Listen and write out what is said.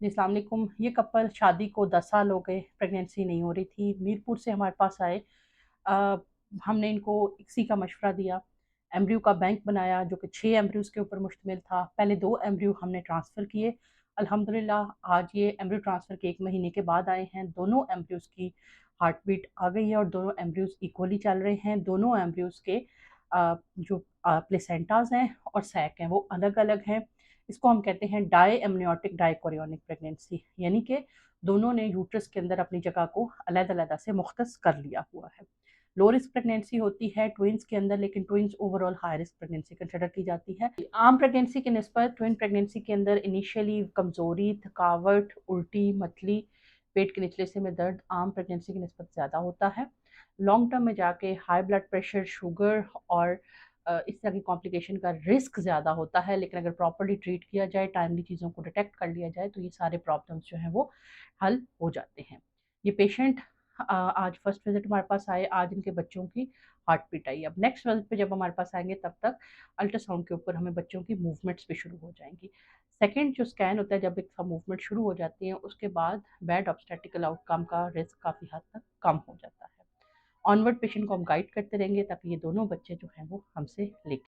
जी, अस्सलाम वालेकुम। ये कपल शादी को 10 साल हो गए, प्रेगनेंसी नहीं हो रही थी। मीरपुर से हमारे पास आए। अ, हमने इनको इक्सी का मशवरा दिया, एम्ब्रियो का बैंक बनाया जो कि 6 एम्ब्रियोज़ के ऊपर मुश्तमिल था। पहले 2 एम्ब्रियो हमने ट्रांसफ़र किए। अल्हम्दुलिल्लाह आज ये एम्ब्रियो ट्रांसफ़र के 1 महीने के बाद आए हैं। दोनों एम्ब्रियोज़ की हार्ट बीट आ गई है और दोनों एम्ब्रियोज़ इक्वली चल रहे हैं। दोनों एम्ब्रियोज़ के जो प्लेसेंटाज़ हैं और सैक हैं वो अलग-अलग हैं। इसको हम कहते हैं डाई एमनियोटिक डाइकोरियोनिक प्रेगनेंसी, यानी कि दोनों ने यूट्रस के अंदर अपनी जगह को अलग-अलग से मुख्तस कर लिया हुआ है। लो रिस्क प्रेगनेंसी होती है ट्विन्स के अंदर, लेकिन twins overall high risk pregnancy consider की जाती है। आम प्रेगनेंसी की निस्बत ट्विन प्रेगनेंसी के अंदर इनिशियली कमज़ोरी, थकावट, उल्टी, मतली, पेट के निचले हिस्से में दर्द आम प्रेगनेंसी की निस्बत ज़्यादा होता है। लॉन्ग टर्म में जाके हाई ब्लड प्रेशर, शुगर और इस तरह की कॉम्प्लिकेशन का रिस्क ज़्यादा होता है, लेकिन अगर प्रॉपर्ली ट्रीट किया जाए, टाइमली चीज़ों को डिटेक्ट कर लिया जाए, तो ये सारे प्रॉब्लम्स जो हैं वो हल हो जाते हैं। ये पेशेंट आज फर्स्ट विज़िट हमारे पास आए, आज इनके बच्चों की हार्ट बीट आई। अब नेक्स्ट विज़िट पे जब हमारे पास आएँगे तब तक अल्ट्रासाउंड के ऊपर हमें बच्चों की मूवमेंट्स भी शुरू हो जाएँगी। सेकंड जो स्कैन होता है, जब एक मूवमेंट शुरू हो जाती है, उसके बाद बैड ऑब्स्टेट्रिकल आउटकम का रिस्क काफ़ी हद तक कम हो जाता है। ऑनवर्ड पेशेंट को हम गाइड करते रहेंगे ताकि ये दोनों बच्चे जो हैं वो हमसे लेके